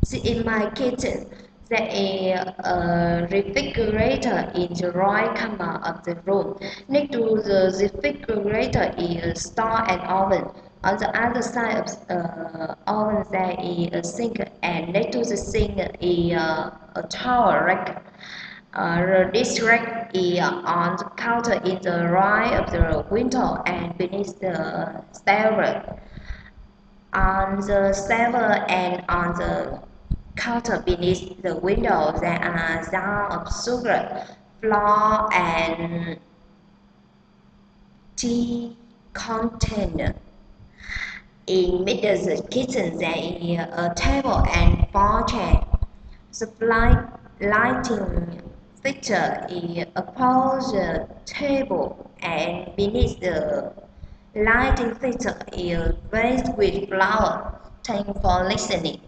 See, in my kitchen, there is a refrigerator in the right corner of the room. Next to the refrigerator is a store and oven. On the other side of the oven, there is a sink, and next to the sink is a towel rack. This rack is on the counter in the right of the window and beneath the stairs. On the server and on the counter beneath the window there are jars of sugar, flour, and tea container. In middle of the kitchen there is a table and four chairs. The lighting fixture is above the table, and beneath the lighting fixture is vase with flower. Thanks for listening.